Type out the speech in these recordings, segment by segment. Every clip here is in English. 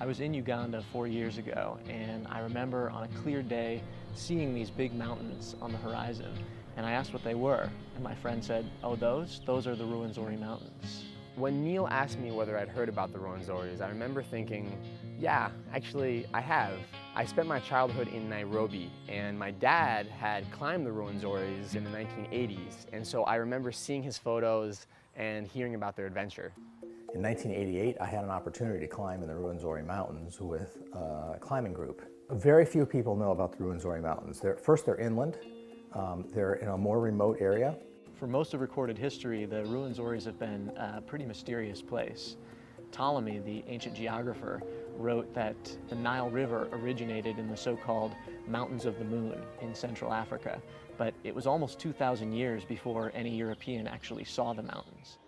was in Uganda 4 years ago, and I remember on a clear day seeing these big mountains on the horizon, and I asked what they were, and my friend said, "Oh, those are the Rwenzori Mountains." When Neil asked me whether I'd heard about the Rwenzoris, I remember thinking, yeah, actually I have. I spent my childhood in Nairobi, and my dad had climbed the Rwenzoris in the 1980s, and so I remember seeing his photos and hearing about their adventure. In 1988, I had an opportunity to climb in the Rwenzori Mountains with a climbing group. Very few people know about the Rwenzori Mountains. First, they're inland. They're in a more remote area. For most of recorded history, the Rwenzoris have been a pretty mysterious place. Ptolemy, the ancient geographer, wrote that the Nile River originated in the so-called Mountains of the Moon in Central Africa, but it was almost 2,000 years before any European actually saw the mountains.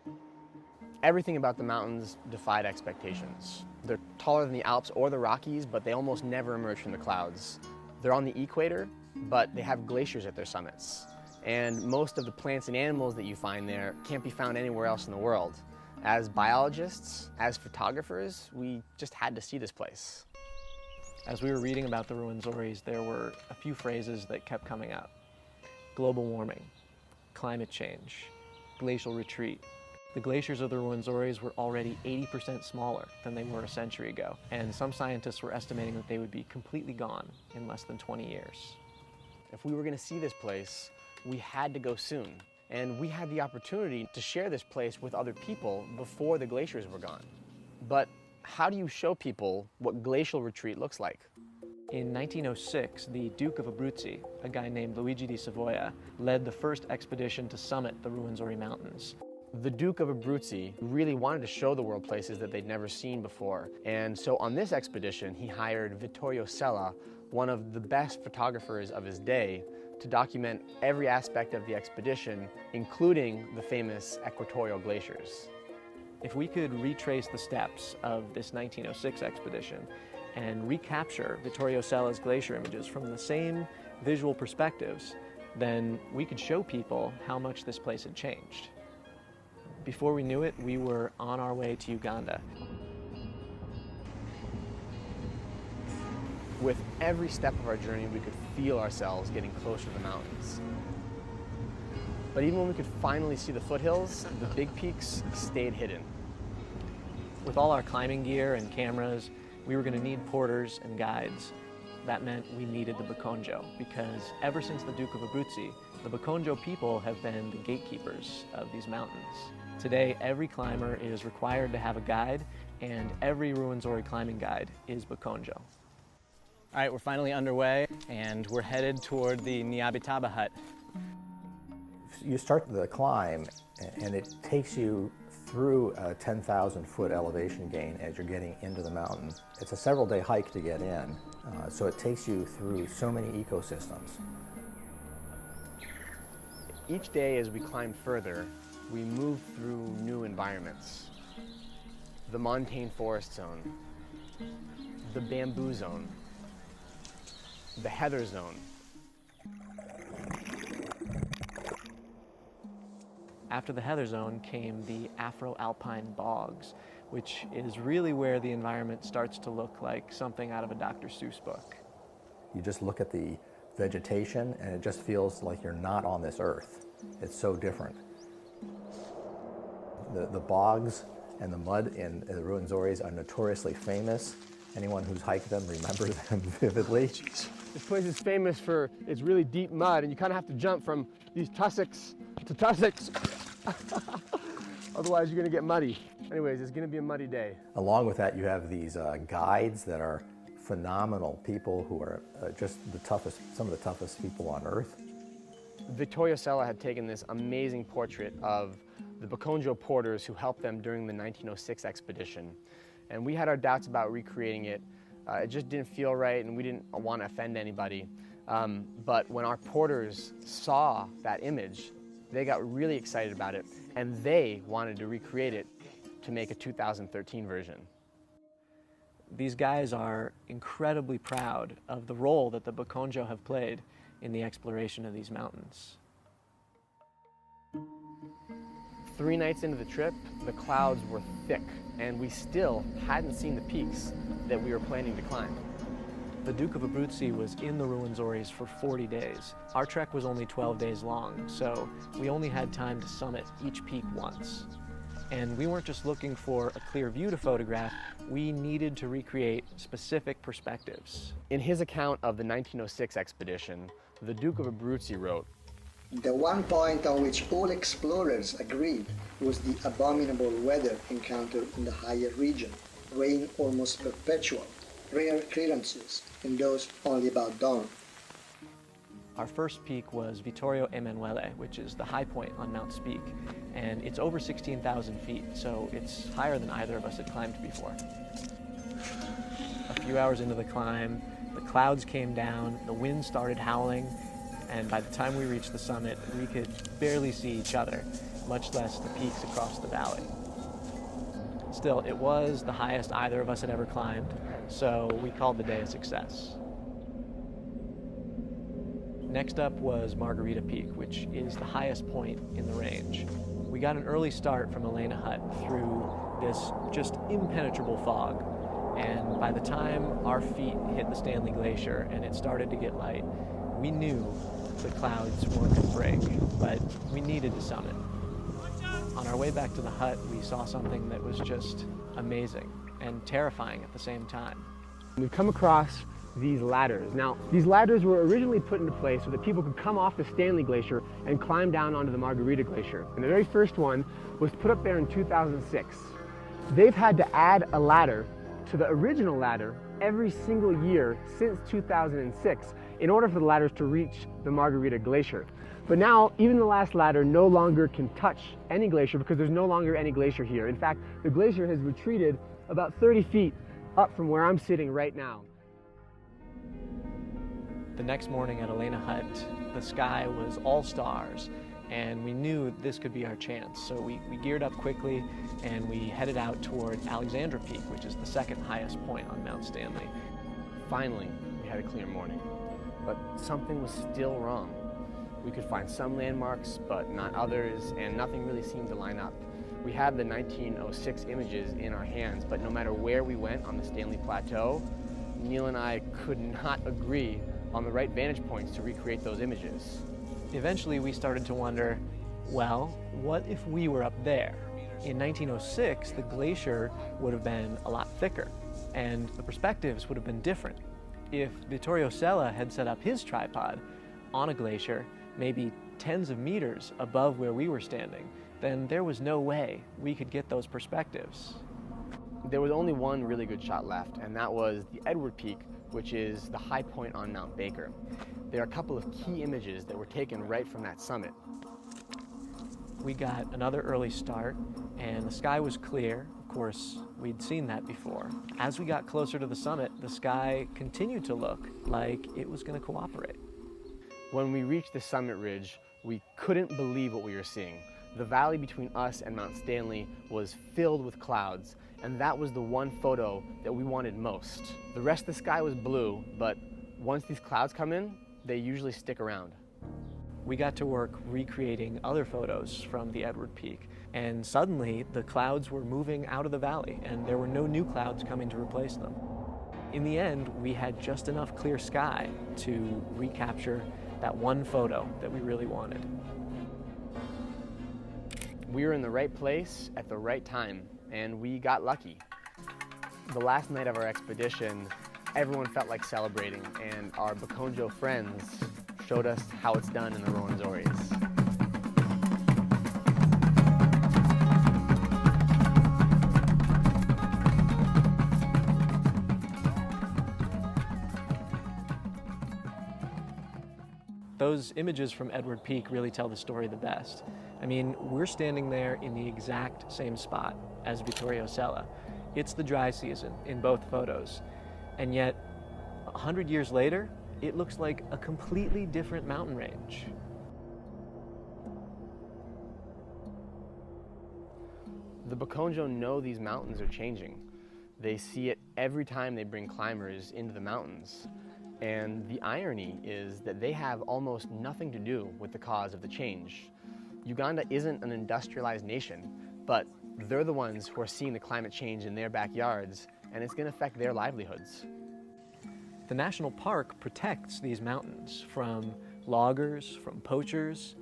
Everything about the mountains defied expectations. They're taller than the Alps or the Rockies, but they almost never emerge from the clouds. They're on the equator, but they have glaciers at their summits. And most of the plants and animals that you find there can't be found anywhere else in the world. As biologists, as photographers, we just had to see this place. As we were reading about the Rwenzoris, there were a few phrases that kept coming up. Global warming, climate change, glacial retreat. The glaciers of the Rwenzoris were already 80% smaller than they were a century ago, and some scientists were estimating that they would be completely gone in less than 20 years. If we were going to see this place, we had to go soon. And we had the opportunity to share this place with other people before the glaciers were gone. But how do you show people what glacial retreat looks like? In 1906, the Duke of Abruzzi, a guy named Luigi di Savoia, led the first expedition to summit the Rwenzori Mountains. The Duke of Abruzzi really wanted to show the world places that they'd never seen before. And so on this expedition, he hired Vittorio Sella, one of the best photographers of his day, to document every aspect of the expedition, including the famous equatorial glaciers. If we could retrace the steps of this 1906 expedition and recapture Vittorio Sella's glacier images from the same visual perspectives, then we could show people how much this place had changed. Before we knew it, we were on our way to Uganda. With every step of our journey, we could feel ourselves getting closer to the mountains. But even when we could finally see the foothills, the big peaks stayed hidden. With all our climbing gear and cameras, we were going to need porters and guides. That meant we needed the Bakonjo, because ever since the Duke of Abruzzi, the Bakonjo people have been the gatekeepers of these mountains. Today, every climber is required to have a guide, and every Rwenzori climbing guide is Bakonjo. All right, we're finally underway, and we're headed toward the Nyabitaba hut. You start the climb, and it takes you through a 10,000-foot elevation gain as you're getting into the mountain. It's a several-day hike to get in, so it takes you through so many ecosystems. Each day as we climbed further, we moved through new environments. The montane forest zone, the bamboo zone, the heather zone. After the heather zone came the Afro-alpine bogs, which is really where the environment starts to look like something out of a Dr. Seuss book. You just look at the vegetation and it just feels like you're not on this earth. It's so different. The bogs and the mud in the Rwenzoris are notoriously famous. Anyone who's hiked them remembers them vividly. This place is famous for its really deep mud, and you kind of have to jump from these tussocks to tussocks. Otherwise, you're going to get muddy. Anyways, it's going to be a muddy day. Along with that, you have these guides that are phenomenal people who are just some of the toughest people on earth. Vittorio Sella had taken this amazing portrait of the Bakonjo porters who helped them during the 1906 expedition. And we had our doubts about recreating it. It just didn't feel right, and we didn't want to offend anybody. But when our porters saw that image, they got really excited about it, and they wanted to recreate it to make a 2013 version. These guys are incredibly proud of the role that the Bakonjo have played in the exploration of these mountains. 3 nights into the trip, the clouds were thick, and we still hadn't seen the peaks. that we were planning to climb. The Duke of Abruzzi was in the Rwenzoris for 40 days. Our trek was only 12 days long, so we only had time to summit each peak once. And we weren't just looking for a clear view to photograph, we needed to recreate specific perspectives. In his account of the 1906 expedition, the Duke of Abruzzi wrote, "The one point on which all explorers agreed was the abominable weather encountered in the higher region, rain almost perpetual, rare clearances, and those only about dawn." Our first peak was Vittorio Emanuele, which is the high point on Mount Speke, and it's over 16,000 feet, so it's higher than either of us had climbed before. A few hours into the climb, the clouds came down, the wind started howling, and by the time we reached the summit, we could barely see each other, much less the peaks across the valley. Still, it was the highest either of us had ever climbed, so we called the day a success. Next up was Margarita Peak, which is the highest point in the range. We got an early start from Elena Hut through this just impenetrable fog, and by the time our feet hit the Stanley Glacier and it started to get light, we knew the clouds weren't going to break, but we needed to summit. On our way back to the hut, we saw something that was just amazing and terrifying at the same time. We've come across these ladders. Now, these ladders were originally put into place so that people could come off the Stanley Glacier and climb down onto the Margarita Glacier. And the very first one was put up there in 2006. They've had to add a ladder to the original ladder every single year since 2006 in order for the ladders to reach the Margarita Glacier. But now, even the last ladder no longer can touch any glacier because there's no longer any glacier here. In fact, the glacier has retreated about 30 feet up from where I'm sitting right now. The next morning at Elena Hut, the sky was all stars, and we knew this could be our chance. So we geared up quickly, and we headed out toward Alexandra Peak, which is the second highest point on Mount Stanley. Finally, we had a clear morning, but something was still wrong. We could find some landmarks, but not others, and nothing really seemed to line up. We had the 1906 images in our hands, but no matter where we went on the Stanley Plateau, Neil and I could not agree on the right vantage points to recreate those images. Eventually, we started to wonder, well, what if we were up there? In 1906, the glacier would have been a lot thicker, and the perspectives would have been different. If Vittorio Sella had set up his tripod on a glacier, maybe tens of meters above where we were standing, then there was no way we could get those perspectives. There was only one really good shot left, and that was the Edward Peak, which is the high point on Mount Baker. There are a couple of key images that were taken right from that summit. We got another early start, and the sky was clear. Of course, we'd seen that before. As we got closer to the summit, the sky continued to look like it was going to cooperate. When we reached the summit ridge, we couldn't believe what we were seeing. The valley between us and Mount Stanley was filled with clouds, and that was the one photo that we wanted most. The rest of the sky was blue, but once these clouds come in, they usually stick around. We got to work recreating other photos from the Edward Peak, and suddenly the clouds were moving out of the valley, and there were no new clouds coming to replace them. In the end, we had just enough clear sky to recapture that one photo that we really wanted. We were in the right place at the right time, and we got lucky. The last night of our expedition, everyone felt like celebrating, and our Bakonjo friends showed us how it's done in the Rwenzoris. Those images from Edward Peak really tell the story the best. I mean, we're standing there in the exact same spot as Vittorio Sella. It's the dry season in both photos. And yet, 100 years later, it looks like a completely different mountain range. The Bakonjo know these mountains are changing. They see it every time they bring climbers into the mountains. And the irony is that they have almost nothing to do with the cause of the change. Uganda isn't an industrialized nation, but they're the ones who are seeing the climate change in their backyards and it's going to affect their livelihoods. The national park protects these mountains from loggers, from poachers,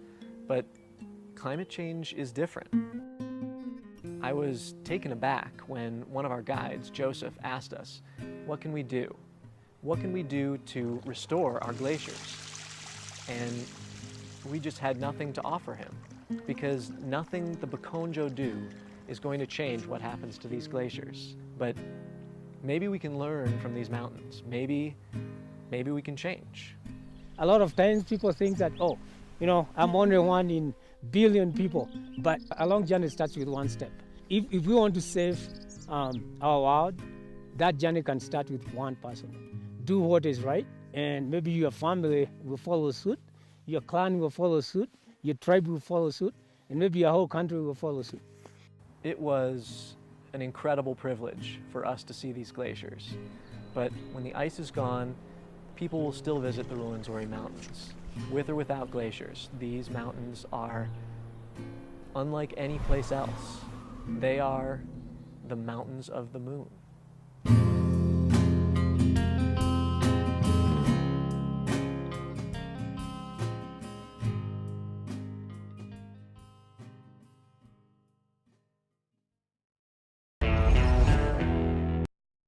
but climate change is different. I was taken aback when one of our guides, Joseph, asked us, what can we do? What can we do to restore our glaciers? And we just had nothing to offer him, because nothing the Bukonjo do is going to change what happens to these glaciers. But maybe we can learn from these mountains. Maybe we can change. A lot of times people think that, oh, I'm only one in billion people, but a long journey starts with one step. If we want to save our world, that journey can start with one person. Do what is right, and maybe your family will follow suit, your clan will follow suit, your tribe will follow suit, and maybe your whole country will follow suit. It was an incredible privilege for us to see these glaciers. But when the ice is gone, people will still visit the Rwenzori Mountains. With or without glaciers, these mountains are unlike any place else. They are the mountains of the moon.